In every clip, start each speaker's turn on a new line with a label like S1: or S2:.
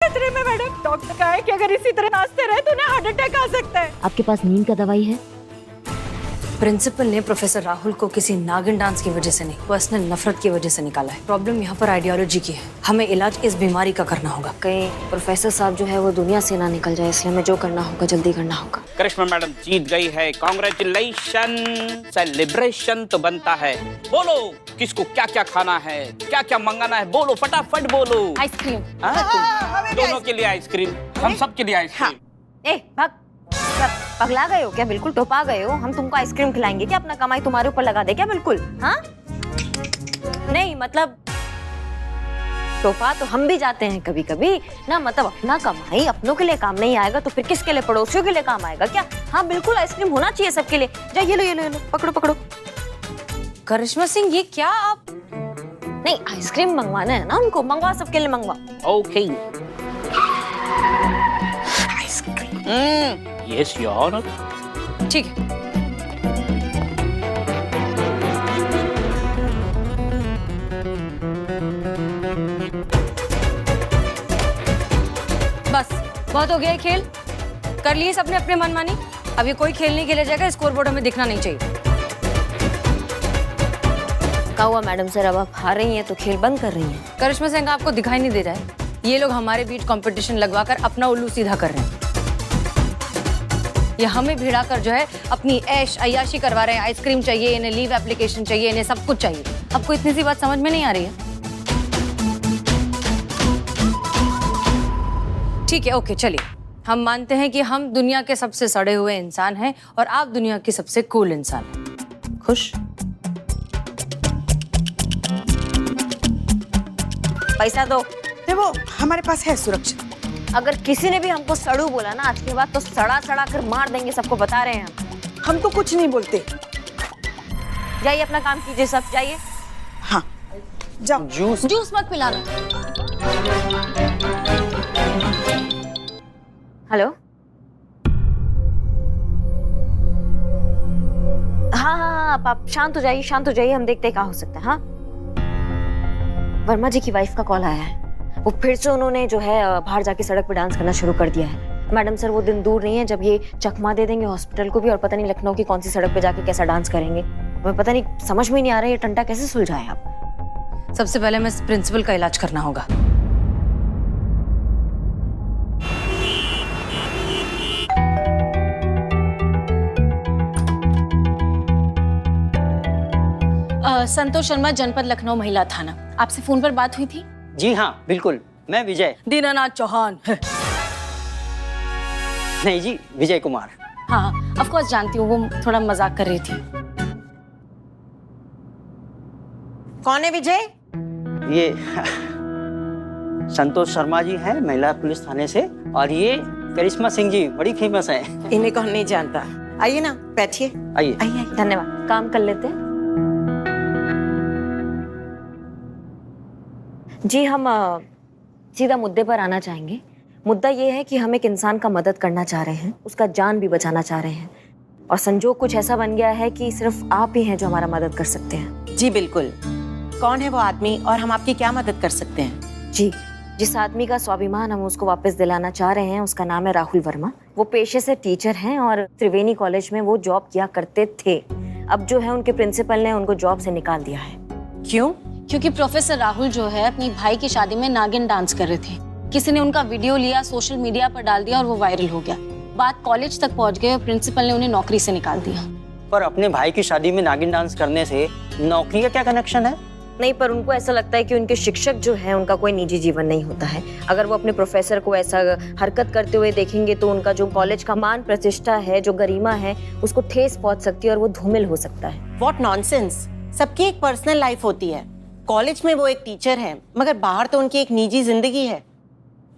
S1: नाच रही मैं मैडम? डॉक्टर कहा है कि अगर इसी तरह नाचते रहे तो उन्हें हार्ट अटैक आ सकता है।
S2: आपके पास नींद का दवाई है?
S3: प्रिंसिपल ने प्रोफेसर राहुल को किसी नागिन डांस की वजह से नहीं, पर्सनल नफरत की वजह से निकाला है। प्रॉब्लम यहाँ पर आइडियोलॉजी की है। हमें इलाज इस बीमारी का करना होगा।
S2: कहीं प्रोफेसर साहब जो है वो दुनिया से ना निकल जाए, इसलिए हमें जो करना होगा जल्दी करना होगा।
S4: करिश्मा मैडम जीत गई है, कांग्रेचुलेशन। सेलिब्रेशन तो बनता है। बोलो किसको क्या क्या खाना है, क्या क्या मंगाना है, बोलो फटाफट बोलो।
S3: आइसक्रीम।
S4: दोनों के लिए आइसक्रीम, हम सब के लिए आइसक्रीम।
S2: ए भाग, पगला गए हो क्या? बिल्कुल टोपा गए हो। हम तुमको आइसक्रीम खिलाएंगे क्या? अपना कमाई तुम्हारे ऊपर लगा दे क्या? बिल्कुल हाँ? नहीं मतलब टोपा तो हम भी जाते हैं कभी कभी ना, मतलब अपना कमाई अपनों के लिए काम नहीं आएगा तो फिर किसके लिए? पड़ोसियों के लिए काम आएगा क्या? हाँ बिल्कुल, आइसक्रीम होना चाहिए सबके लिए। जाइए लो, ये लो, ये लो, पकड़ो पकड़ो।
S3: करिश्मा सिंह, ये क्या आप?
S2: नहीं, आइसक्रीम मंगवाना है ना उनको, मंगवा, सबके लिए मंगवा।
S4: ओके। Yes your.
S3: ठीक है। बस बहुत हो गया है खेल, कर लिए सबने अपने मनमानी। अब ये कोई खेल नहीं खेला जाएगा, स्कोर बोर्ड हमें दिखना नहीं चाहिए।
S2: क्या हुआ मैडम सर, अब आप हार रही हैं तो खेल बंद कर रही हैं?
S3: करिश्मा सिंह, आपको दिखाई नहीं दे रहा है? ये लोग हमारे बीच कंपटीशन लगवाकर अपना उल्लू सीधा कर रहे हैं। ये हमें भिड़ाकर जो है अपनी ऐश अय्याशी करवा रहे हैं। आइसक्रीम चाहिए इन्हें, लीव एप्लीकेशन चाहिए इन्हें, सब कुछ चाहिए। आपको इतनी सी बात समझ में नहीं आ रही है? ठीक है, ओके, चलिए हम मानते हैं कि हम दुनिया के सबसे सड़े हुए इंसान हैं और आप दुनिया की सबसे कूल इंसान हैं। खुश?
S2: पैसा दो।
S1: वो हमारे पास है सुरक्षा।
S2: अगर किसी ने भी हमको सड़ू बोला ना आज के बाद तो सड़ा सड़ा कर मार देंगे, सबको बता रहे हैं
S1: हम तो कुछ नहीं बोलते।
S2: जाइए अपना काम कीजिए, सब जाइए।
S1: हाँ जाओ।
S3: जूस मत पिलाना।
S2: हेलो, हाँ हाँ हाँ, आप शांत हो जाइए, शांत हो जाइए, हम देखते हैं क्या हो सकता है। हाँ, वर्मा जी की वाइफ का कॉल आया है। वो फिर से उन्होंने जो है बाहर जाके सड़क पे डांस करना शुरू कर दिया है। मैडम सर, वो दिन दूर नहीं है जब ये चकमा दे देंगे हॉस्पिटल को भी, और पता नहीं लखनऊ की कौन सी सड़क पे जाके कैसा डांस करेंगे। हमें पता नहीं, समझ में नहीं आ रहा है ये टंटा कैसे सुलझाए आप।
S3: सबसे पहले हमें प्रिंसिपल का इलाज करना होगा। संतोष शर्मा, जनपद लखनऊ महिला थाना। आपसे फोन पर बात हुई थी?
S5: जी हाँ बिल्कुल, मैं विजय।
S3: दीनानाथ चौहान।
S5: नहीं जी, विजय कुमार।
S3: हाँ, ऑफ कोर्स जानती हूँ, वो थोड़ा मजाक कर रही थी।
S1: कौन है विजय?
S5: ये संतोष शर्मा जी हैं, महिला पुलिस थाने से, और ये करिश्मा सिंह जी बड़ी फेमस हैं।
S1: इन्हें कौन नहीं जानता। आइए ना, बैठिए।
S5: आइए।
S2: आइए, धन्यवाद। काम कर लेते हैं जी। हम सीधा मुद्दे पर आना चाहेंगे। मुद्दा ये है कि हम एक इंसान का मदद करना चाह रहे हैं, उसका जान भी बचाना चाह रहे हैं, और संजोग कुछ ऐसा बन गया है कि सिर्फ आप ही हैं जो हमारा मदद कर सकते हैं।
S6: जी बिल्कुल। कौन है वो आदमी और हम आपकी क्या मदद कर सकते हैं?
S2: जी, जिस आदमी का स्वाभिमान हम उसको वापस दिलाना चाह रहे हैं उसका नाम है राहुल वर्मा। वो पेशे से टीचर हैं और त्रिवेणी कॉलेज में वो जॉब किया करते थे। अब जो है उनके प्रिंसिपल ने उनको जॉब से निकाल दिया है।
S6: क्यों?
S3: क्योंकि प्रोफेसर राहुल जो है अपनी भाई की शादी में नागिन डांस कर रहे थे। किसी ने उनका वीडियो लिया, सोशल मीडिया पर डाल दिया और वो वायरल हो गया। बात कॉलेज तक पहुंच गई और प्रिंसिपल ने उन्हें नौकरी से निकाल दिया।
S5: पर अपने भाई की शादी में नागिन डांस करने से नौकरी का क्या कनेक्शन है?
S2: नहीं, पर उनको ऐसा लगता है कि उनके शिक्षक जो है उनका कोई निजी जीवन नहीं होता है। अगर वो अपने प्रोफेसर को ऐसा हरकत करते हुए देखेंगे तो उनका जो कॉलेज का मान प्रतिष्ठा है, जो गरिमा है, उसको ठेस पहुंच सकती है और वो धूमिल हो सकता है।
S6: What nonsense. सबकी एक पर्सनल लाइफ होती है। कॉलेज में वो एक टीचर है, मगर बाहर तो उनकी एक निजी जिंदगी है।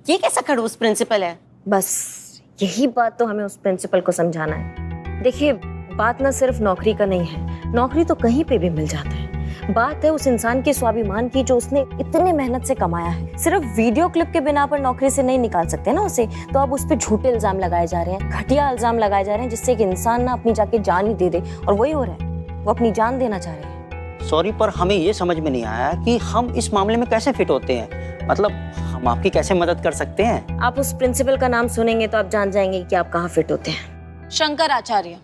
S6: ये कैसा खड़ूस प्रिंसिपल है?
S2: बस यही बात तो हमें उस प्रिंसिपल को समझाना है। देखिए, बात ना सिर्फ नौकरी का नहीं है, नौकरी तो कहीं पे भी मिल जाता है। बात है उस इंसान के स्वाभिमान की जो उसने इतनी मेहनत से कमाया है। सिर्फ वीडियो क्लिप के बिना पर नौकरी से नहीं निकाल सकते ना उसे, तो अब उस पर झूठे इल्जाम लगाए जा रहे हैं, घटिया इल्जाम लगाए जा रहे हैं, जिससे एक इंसान ना अपनी जाके जान ही दे दे, और वही हो रहा है, वो अपनी जान देना चाह रहे हैं।
S5: सॉरी, पर हमें ये समझ में नहीं आया कि हम इस मामले में कैसे फिट होते हैं। मतलब हम आपकी कैसे मदद कर सकते हैं?
S2: आप उस प्रिंसिपल का नाम सुनेंगे तो आप जान जाएंगे कि आप कहाँ फिट होते हैं।
S3: शंकर आचार्य।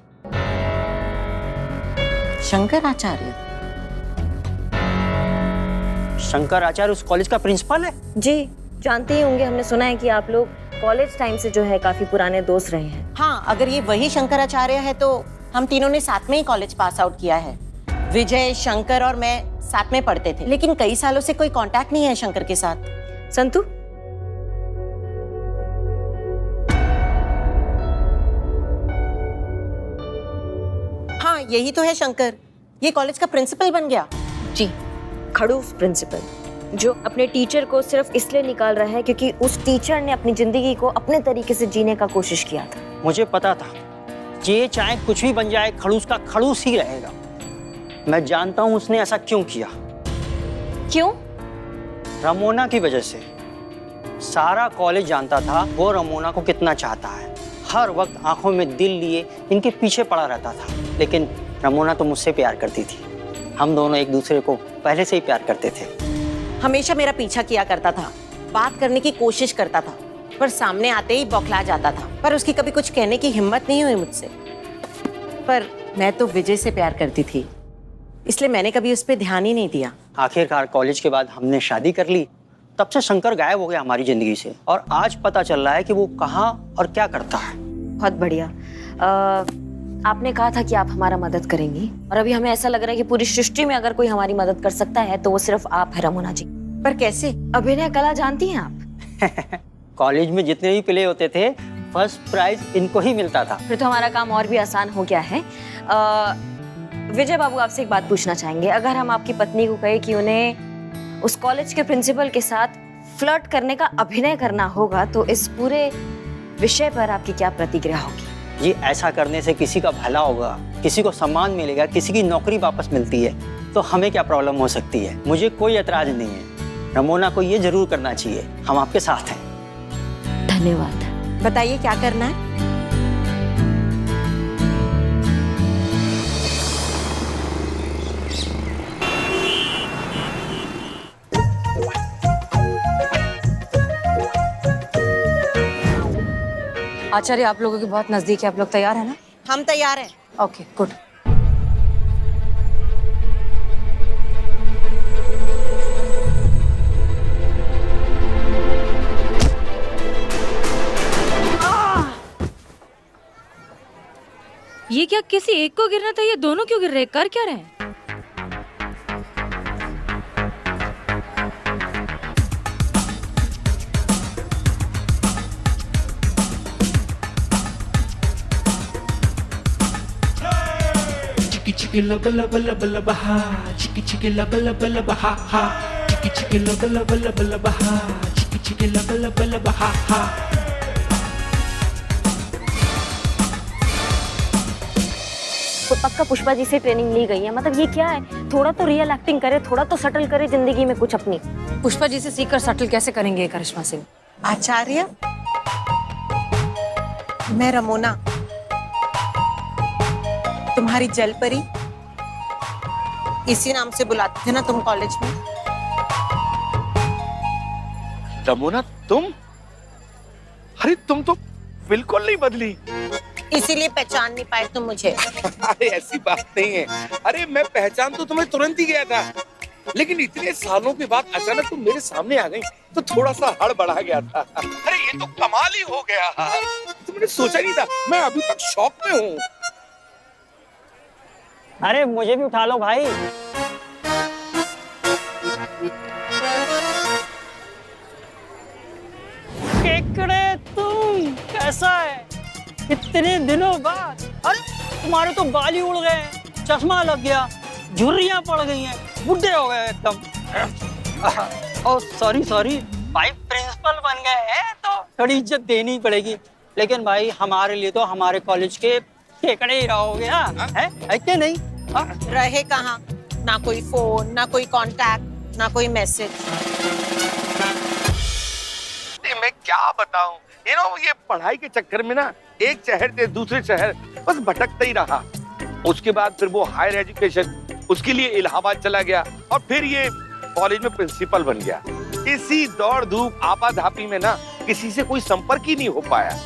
S6: शंकर आचार्य?
S5: शंकर आचार्य उस कॉलेज का प्रिंसिपल है?
S2: जी, जानते ही होंगे, हमने सुना है कि आप लोग कॉलेज टाइम से जो है काफी पुराने दोस्त रहे हैं।
S6: हाँ, अगर ये वही शंकर आचार्य है तो हम तीनों ने साथ में ही कॉलेज पास आउट किया है। विजय, शंकर और मैं साथ में पढ़ते थे, लेकिन कई सालों से कोई कांटेक्ट नहीं है शंकर के साथ।
S2: संतु,
S6: हाँ, यही तो है शंकर, ये कॉलेज का प्रिंसिपल बन गया।
S3: जी,
S2: खड़ूस प्रिंसिपल, जो अपने टीचर को सिर्फ इसलिए निकाल रहा है क्योंकि उस टीचर ने अपनी जिंदगी को अपने तरीके से जीने का कोशिश किया था।
S5: मुझे पता था ये चाहे कुछ भी बन जाए खड़ूस का खड़ूस ही रहेगा। मैं जानता हूं उसने ऐसा क्यों किया।
S2: क्यों?
S5: रमोना की वजह से। सारा कॉलेज जानता था वो रमोना को कितना चाहता है। हर वक्त आंखों में दिल लिए इनके पीछे पड़ा रहता था, लेकिन रमोना तो मुझसे प्यार करती थी। हम दोनों एक दूसरे को पहले से ही प्यार करते थे।
S6: हमेशा मेरा पीछा किया करता था, बात करने की कोशिश करता था, पर सामने आते ही बौखला जाता था। पर उसकी कभी कुछ कहने की हिम्मत नहीं हुई मुझसे। पर मैं तो विजय से प्यार करती थी, इसलिए मैंने कभी उस पर ध्यान ही नहीं दिया।
S5: आखिरकार कॉलेज के बाद हमने शादी कर ली, तब से शंकर गायब हो गया हमारी जिंदगी से, और आज पता चल रहा है कि वो कहाँ और क्या करता है।
S2: बहुत बढ़िया। आपने कहा था कि आप हमारा मदद करेंगी, और अभी हमें ऐसा लग रहा है कि पूरी सृष्टि में अगर कोई हमारी मदद कर सकता है तो वो सिर्फ आप है, रमोना जी।
S6: पर कैसे?
S2: अभिनय कला जानती हैं आप?
S5: कॉलेज में जितने भी प्ले होते थे फर्स्ट प्राइज इनको ही मिलता था।
S2: फिर तो हमारा काम और भी आसान हो गया है। विजय बाबू, आपसे एक बात पूछना चाहेंगे। अगर हम आपकी पत्नी को कहे कि उन्हें उस कॉलेज के प्रिंसिपल के साथ फ्लर्ट करने का अभिनय करना होगा, तो इस पूरे विषय पर आपकी क्या प्रतिक्रिया होगी?
S5: जी, ऐसा करने से किसी का भला होगा, किसी को सम्मान मिलेगा, किसी की नौकरी वापस मिलती है, तो हमें क्या प्रॉब्लम हो सकती है? मुझे कोई ऐतराज नहीं है। रमोना को ये जरूर करना चाहिए। हम आपके साथ हैं।
S2: धन्यवाद।
S6: बताइए क्या करना है?
S7: आचार्य, आप लोगों के बहुत नजदीक है, आप लोग तैयार हैं ना?
S6: हम तैयार हैं।
S7: Okay, good.
S8: ये क्या किसी एक को गिरना था, ये दोनों क्यों गिर रहे हैं? कर क्या रहे हैं?
S9: Chiki laba laba laba laba ha, chiki laba laba laba ha ha, chiki laba laba laba laba ha, chiki laba laba laba ha ha.
S2: तो पक्का पुष्पा जी से ट्रेनिंग ली गई है। मतलब ये क्या है? थोड़ा तो रियल एक्टिंग करे, थोड़ा तो सटल करे जिंदगी में कुछ अपनी।
S7: पुष्पा जी से सीखकर सटल कैसे करेंगे करिश्मा सिंह?
S6: आचार्य, मैं रमोना, तुम्हारी जल परी, इसी नाम से बुलाते थे ना तुम कॉलेज में।
S10: रमोना, तुम? अरे तुम तो बिल्कुल नहीं बदली।
S6: इसीलिए पहचान नहीं पाए तुम मुझे।
S10: अरे ऐसी बात नहीं है। अरे मैं पहचान तो तुम्हें तुरंत ही गया था, लेकिन इतने सालों के बाद अचानक तुम मेरे सामने आ गई तो थोड़ा सा हड़बड़ा गया था। अरे ये तो कमाल ही हो गया। तुमने सोचा नहीं था। मैं अभी तक शॉक में हूँ।
S5: अरे मुझे भी उठा लो भाई। केकड़े, तुम कैसा है? इतने दिनों बाद। अरे तुम्हारे तो बाल ही उड़ गए, चश्मा लग गया, झुर्रियां पड़ गई हैं, बुढ़े हो गए एकदम। ओ सॉरी भाई, प्रिंसिपल बन गए हैं तो थोड़ी इज्जत देनी पड़ेगी। लेकिन भाई हमारे लिए तो हमारे कॉलेज के केकड़े ही रहोगे। है क्या नहीं?
S6: रहे कहाँ? ना कोई फोन, ना कोई कांटेक्ट, ना कोई मैसेज।
S10: मैं क्या बताऊं, ये पढ़ाई के चक्कर में ना एक शहर से दूसरे शहर बस भटकता ही रहा। उसके बाद फिर वो हायर एजुकेशन, उसके लिए इलाहाबाद चला गया, और फिर ये कॉलेज में प्रिंसिपल बन गया। इसी दौड़ धूप आपाधापी में ना किसी से कोई संपर्क ही नहीं हो पाया।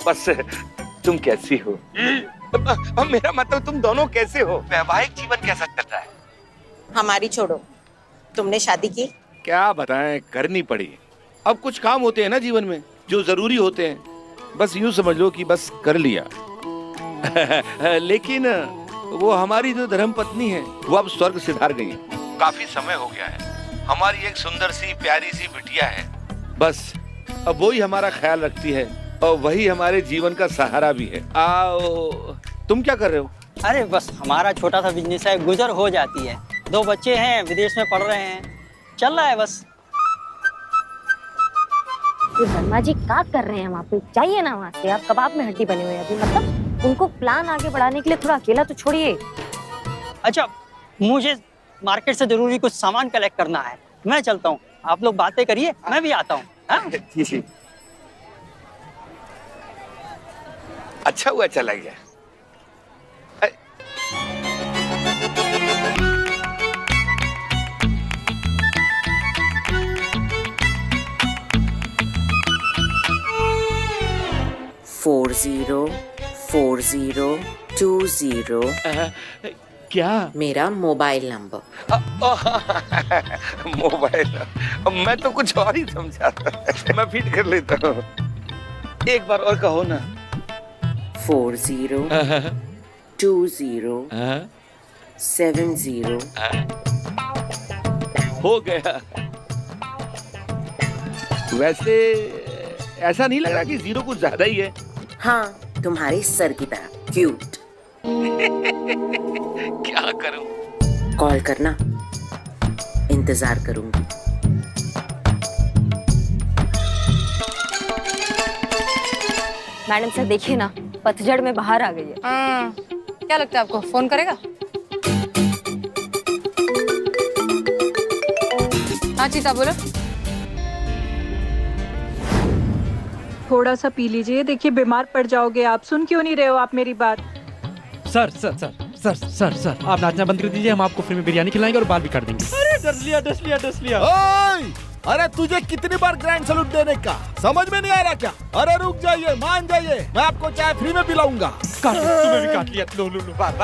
S10: बस तुम कैसी हो? मेरा मतलब तुम दोनों कैसे हो? वैवाहिक जीवन कैसा चल रहा है?
S6: हमारी छोड़ो, तुमने शादी की?
S10: क्या बताएं, करनी पड़ी। अब कुछ काम होते हैं ना जीवन में जो जरूरी होते हैं, बस यूं समझ लो कि बस कर लिया। लेकिन वो हमारी जो धर्म पत्नी है वो अब स्वर्ग सिधार गई है। काफी समय हो गया है। हमारी एक सुंदर सी प्यारी सी बिटिया है, बस अब वही हमारा ख्याल रखती है और वही हमारे जीवन का सहारा भी है। आओ, तुम क्या कर रहे हो?
S5: अरे बस हमारा छोटा सा बिजनेस है, गुजर हो जाती है। 2 बच्चे हैं, विदेश में पढ़ रहे हैं, चल रहा है बस।
S2: ये वर्मा जी क्या कर रहे हैं वहाँ पे? जाइए ना वहाँ से, आप कबाब में हड्डी बने हुए हैं अभी। मतलब उनको प्लान आगे बढ़ाने के लिए थोड़ा अकेला तो छोड़िए।
S5: अच्छा, मुझे मार्केट से जरूरी कुछ सामान कलेक्ट करना है, मैं चलता हूँ। आप लोग बातें करिए, मैं भी आता हूँ।
S10: जी। अच्छा हुआ चला गया।
S6: फोर 04020
S10: क्या?
S6: मेरा मोबाइल नंबर।
S10: मोबाइल? मैं तो कुछ और ही समझा था। मैं फीड कर लेता हूँ। एक बार और कहो ना।
S6: 402070।
S10: हो गया। वैसे ऐसा नहीं लग रहा कि 0 कुछ ज्यादा ही है?
S6: हाँ, तुम्हारे सर की तरह क्यूट।
S10: क्या करूं?
S6: कॉल करना, इंतजार करूंगी।
S2: मैडम सर देखिए ना, पतझड़ में बाहर आ गई है।
S7: क्या लगता है आपको, फोन करेगा? हाँ चीता बोलो।
S1: थोड़ा सा पी लीजिए, देखिए बीमार पड़ जाओगे आप। सुन क्यों नहीं रहे हो आप मेरी बात?
S9: Sir sir sir sir sir sir आप नाचना बंद कर दीजिए, हम आपको फ्री में बिरयानी खिलाएंगे और बाल भी काट देंगे।
S11: अरे डस लिया। ओए, अरे तुझे कितनी बार ग्रैंड सैल्यूट देने का समझ में नहीं आ रहा क्या? अरे रुक जाइए, मान जाइए, मैं आपको चाय फ्री में पिलाऊंगा।
S9: तुम्हें भी काट लिया। लो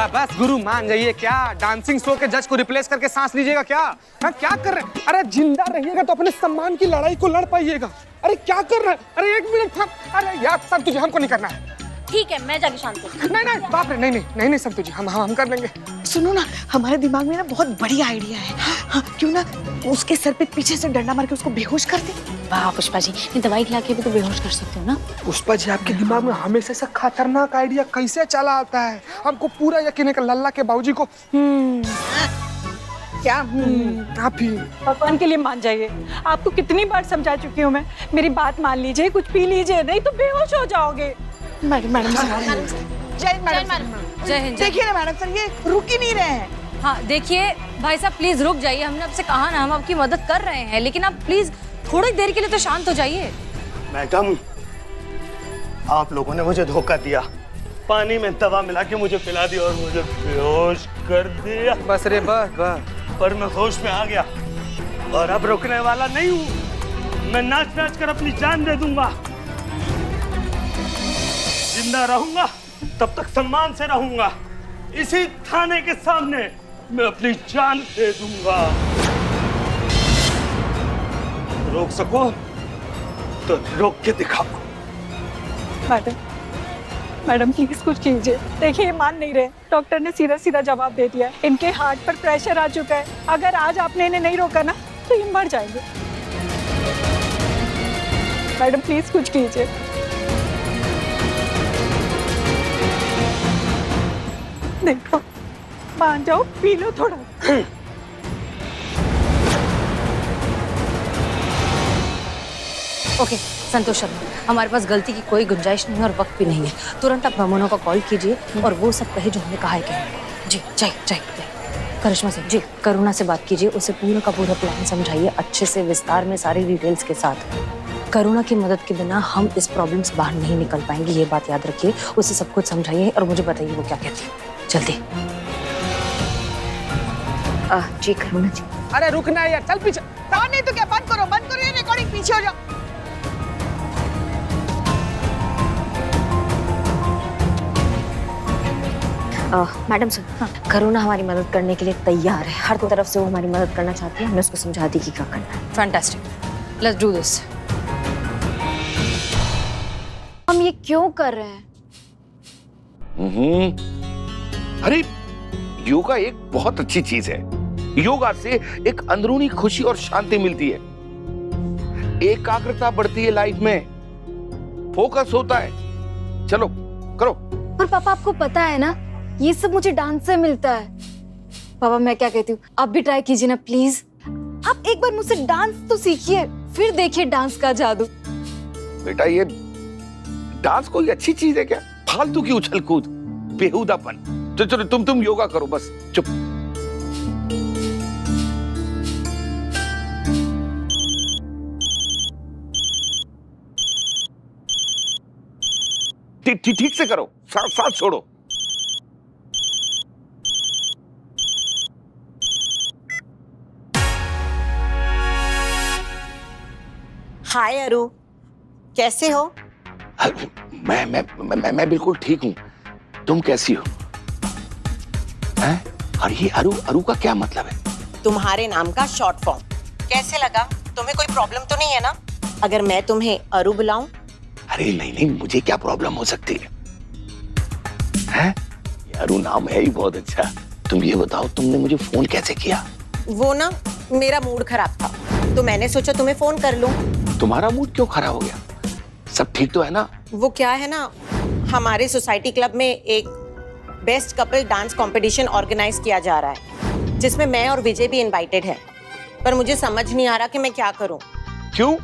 S12: बस गुरु मान जाइए। क्या डांसिंग शो के जज को रिप्लेस करके सांस लीजिएगा क्या? हाँ, क्या कर रहे हैं? अरे जिंदा रहिएगा तो अपने सम्मान की लड़ाई को लड़ पाइएगा। अरे क्या कर रहे हैं? अरे 1 मिनट था। अरे यार सब तुझे, हमको नहीं करना है।
S2: ठीक है, मैं जाके शांत हूँ।
S12: नहीं बाप रे, नहीं सब तुझे, हम कर लेंगे।
S1: सुनो ना, हमारे दिमाग में ना बहुत बढ़िया आइडिया है। हाँ, क्यों ना उसके सर पे पीछे से डंडा मार के उसको बेहोश कर दे।
S3: वाह पुष्पा जी, ये दवाई खिला के भी तो बेहोश कर सकते हो ना।
S12: पुष्पा जी, आपके दिमाग में हमेशा से खतरनाक आइडिया कैसे चला आता है? हमको पूरा यकीन है कि लल्ला के बाबूजी को क्या आप ही
S1: भगवान के लिए मान जाइए। आपको कितनी बार समझा चुकी हूँ मैं, मेरी बात मान लीजिए, कुछ पी लीजिए, नहीं तो बेहोश हो जाओगे।
S12: मैडम
S7: जय हिंद।
S1: देखिए ना मैडम सर, ये रुक ही नहीं रहे हैं।
S7: हाँ देखिए भाई साहब, प्लीज रुक जाइए। हमने आपसे कहा ना, हम आपकी मदद कर रहे हैं, लेकिन आप प्लीज थोड़ी देर के लिए तो शांत हो जाइए।
S11: मैडम, आप लोगों ने मुझे धोखा दिया, पानी में दवा मिला के मुझे पिला दी और मुझे बेहोश कर दिया।
S12: बस रे बस।
S11: पर मैं होश में आ गया और अब रुकने वाला नहीं हूँ। मैं नाच कर अपनी जान दे दूंगा। जिंदा रहूंगा तब तक सम्मान से रहूंगा। इसी थाने के सामने मैं अपनी जान दे दूंगा। रोक सको तो रोक के दिखाओ।
S1: मैडम प्लीज कुछ कीजिए। देखिए ये मान नहीं रहे, डॉक्टर ने सीधा जवाब दे दिया। इनके हार्ट पर प्रेशर आ चुका है। अगर आज आपने इन्हें नहीं रोका ना तो ये मर जाएंगे। मैडम प्लीज कुछ कीजिए। देखो, मान जाओ, पी लो थोड़ा।
S7: ओके संतोष शर्मा, हमारे पास गलती की कोई गुंजाइश नहीं है और वक्त भी नहीं है। तुरंत आप रमोना को कॉल कीजिए और वो सब कहे जो हमने कहा है। जी जाइए। करिश्मा सिंह जी, करुणा से बात कीजिए, उसे पूरा का पूरा प्लान समझाइए, अच्छे से विस्तार में सारी डिटेल्स के साथ। करुणा की मदद के बिना हम इस प्रॉब्लम से बाहर नहीं निकल पाएंगे, ये बात याद रखिए। उसे सब कुछ समझाइए और मुझे बताइए वो क्या कहती है। जल्दी।
S2: जी करुणा जी।
S12: अरे रुकना यार, चल पीछे।
S6: और नहीं तो क्या, बंद करो ये रिकॉर्डिंग, पीछे हो जाओ।
S2: मैडम सर, करुणा हमारी मदद करने के लिए तैयार है। हर तरफ से वो हमारी मदद करना चाहती है। हमने उसको समझा दी कि क्या करना है।
S7: Fantastic, let's do this.
S8: हम ये क्यों कर रहे हैं?
S10: अरे योगा एक बहुत अच्छी चीज है। योगा से एक अंदरूनी खुशी और शांति मिलती है, एकाग्रता बढ़ती है लाइफ में, फोकस होता है। चलो करो।
S8: पर पापा आपको पता है ना, ये सब मुझे डांस से मिलता है। पापा मैं क्या कहती हूँ, आप भी ट्राई कीजिए ना प्लीज। आप एक बार मुझसे डांस तो सीखिए, फिर देखिए डांस का जादू।
S10: बेटा ये डांस कोई अच्छी चीज है क्या? फालतू की उछल कूद, बेहुदापन। चलो तुम योगा करो, बस चुप। ठीक से करो, साथ छोड़ो।
S6: हाय अरु, कैसे हो?
S10: मैं बिल्कुल ठीक हूँ। तुम कैसी हो? हैं? और ये अरु का क्या मतलब है?
S6: तुम्हारे नाम का शॉर्ट फॉर्म। कैसे लगा? तुम्हें कोई प्रॉब्लम तो नहीं है ना अगर मैं तुम्हें अरु बुलाऊं?
S10: अरे नहीं, मुझे क्या प्रॉब्लम हो सकती है? हैं? ये अरु नाम है ही बहुत अच्छा। तुम ये बताओ, तुमने मुझे फोन कैसे किया?
S6: वो ना, मेरा मूड खराब था तो मैंने सोचा तुम्हें फोन कर लूं।
S10: तुम्हारा मूड क्यों खराब हो गया? सब ठीक तो है ना?
S6: वो क्या है ना, हमारे सोसाइटी क्लब में एक best couple dance competition organise किया जा रहा है, जिसमें मैं और विजय भी इनवाइटेड है। पर मुझे समझ नहीं आ रहा कि मैं क्या करूं।
S10: क्यों?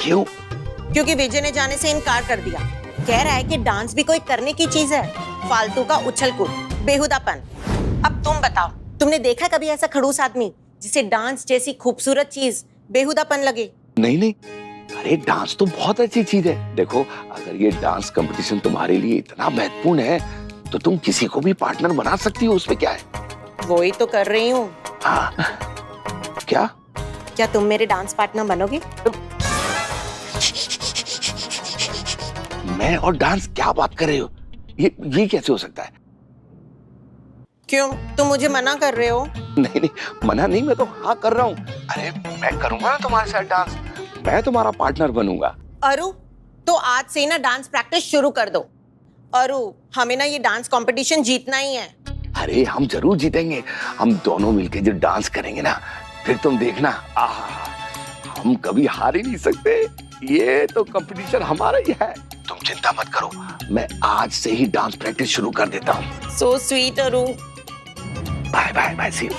S6: क्योंकि विजय ने जाने से इनकार कर दिया। कह रहा है कि डांस भी कोई करने की चीज है, फालतू का उछल कूद, बेहुदापन। अब तुम बताओ, तुमने देखा कभी ऐसा खड़ूस आदमी जिसे डांस जैसी खूबसूरत चीज बेहुदापन लगे?
S10: नहीं, अरे डांस तो बहुत अच्छी चीज है। देखो, अगर ये डांस कंपटीशन तुम्हारे लिए इतना महत्वपूर्ण है तो तुम किसी को भी पार्टनर बना सकती हो, उसमें क्या है?
S6: वो ही तो कर रही हूँ। क्या तुम मेरे डांस पार्टनर बनोगे?
S10: मैं और डांस, क्या बात कर रहे हो? ये कैसे हो सकता है?
S6: क्यों, तुम मुझे मना कर रहे हो?
S10: नहीं, मना नहीं, मैं तो हाँ कर रहा हूँ। अरे मैं करूंगा ना तुम्हारे साथ डांस, मैं तुम्हारा पार्टनर बनूंगा।
S6: अरु, तो आज से ना डांस प्रैक्टिस शुरू कर दो। अरु, हमें ना ये डांस कंपटीशन जीतना ही है।
S10: अरे हम जरूर जीतेंगे। हम दोनों मिलके जो डांस करेंगे ना, फिर तुम देखना, हम कभी हार ही नहीं सकते। ये तो कंपटीशन हमारा ही है। तुम चिंता मत करो, मैं आज से ही डांस प्रैक्टिस शुरू कर देता हूँ।
S6: So sweet Aru.
S10: Bye, see you.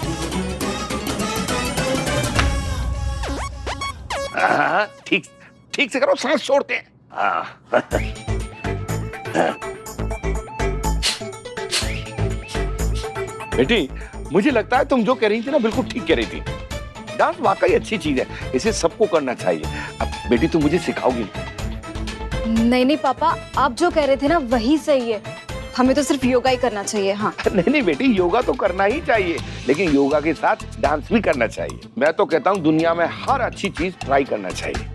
S10: ठीक से करो, सांस छोड़ते हैं। बेटी, मुझे लगता है तुम जो कह रही थी ना, बिल्कुल ठीक कह रही थी। डांस वाकई अच्छी चीज है, इसे सबको करना चाहिए। अब बेटी तुम मुझे सिखाओगी?
S8: नहीं पापा, आप जो कह रहे थे ना वही सही है। हमें तो सिर्फ योगा ही करना चाहिए। हाँ
S10: नहीं बेटी, योगा तो करना ही चाहिए, लेकिन योगा के साथ डांस भी करना चाहिए। मैं तो कहता हूँ दुनिया में हर अच्छी चीज ट्राई करना चाहिए।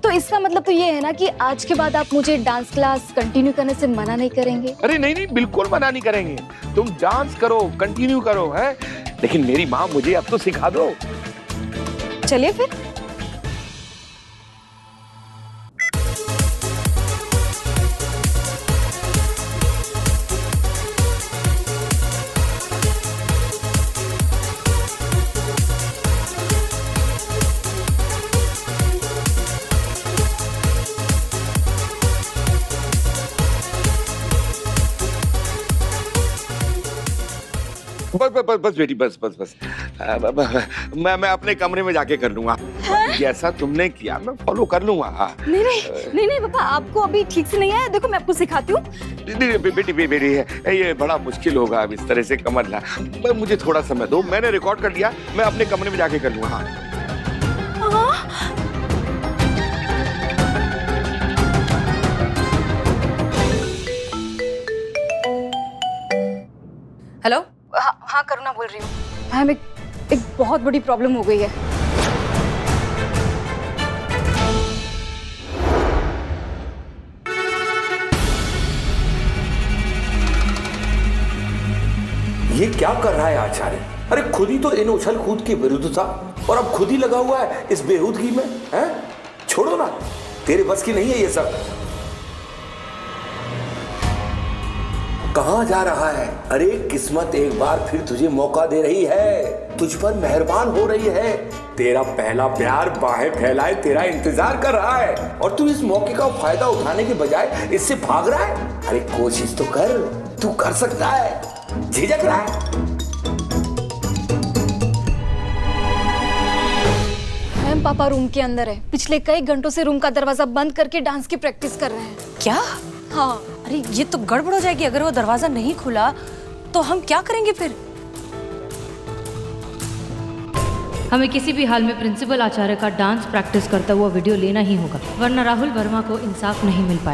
S8: तो इसका मतलब तो ये है ना कि आज के बाद आप मुझे डांस क्लास कंटिन्यू करने से मना नहीं करेंगे?
S10: अरे नहीं, बिल्कुल मना नहीं करेंगे। तुम डांस करो, कंटिन्यू करो, है? लेकिन मेरी माँ मुझे अब तो सिखा दो।
S8: चलिए फिर।
S10: बस बेटी, बस। मैं अपने कमरे में जाके कर लूंगा। जैसा तुमने किया मैं फॉलो कर लूंगा।
S8: नहीं पापा, आपको अभी ठीक से नहीं आया। देखो मैं आपको सिखाती हूँ।
S10: बेटी ये बड़ा मुश्किल होगा अब इस तरह से कमर ला। मुझे थोड़ा समय दो, मैंने रिकॉर्ड कर लिया, मैं अपने कमरे में जाके कर लूंगा।
S7: हेलो।
S8: हाँ करुणा बोल रही हूँ। मैम एक बहुत बड़ी प्रॉब्लम हो गई है।
S10: ये क्या कर रहा है आचार्य? अरे खुद ही तो इन उछल कूद के विरुद्ध था और अब खुद ही लगा हुआ है इस बेहूदगी में, हैं? छोड़ो ना, तेरे बस की नहीं है ये सब। कहां जा रहा है? अरे किस्मत एक बार फिर तुझे मौका दे रही है, तुझ पर मेहरबान हो रही है। तेरा पहला प्यार बाहें फैलाए तेरा इंतजार कर रहा है और तू इस मौके का फायदा उठाने के बजाय इससे भाग रहा है। अरे कोशिश तो कर, तू कर सकता है, झिझक रहा है।
S8: मैम पापा रूम के अंदर है, पिछले कई घंटों से रूम का दरवाजा बंद करके डांस की प्रैक्टिस कर रहे हैं।
S7: क्या?
S8: हाँ।
S7: अरे ये तो गड़बड़ हो जाएगी, अगर वो दरवाजा नहीं खुला तो हम क्या करेंगे फिर?
S13: हमें किसी भी हाल में प्रिंसिपल आचार्य का डांस प्रैक्टिस करता हुआ वीडियो लेना ही होगा, वरना राहुल वर्मा को इंसाफ नहीं मिल पाएगा।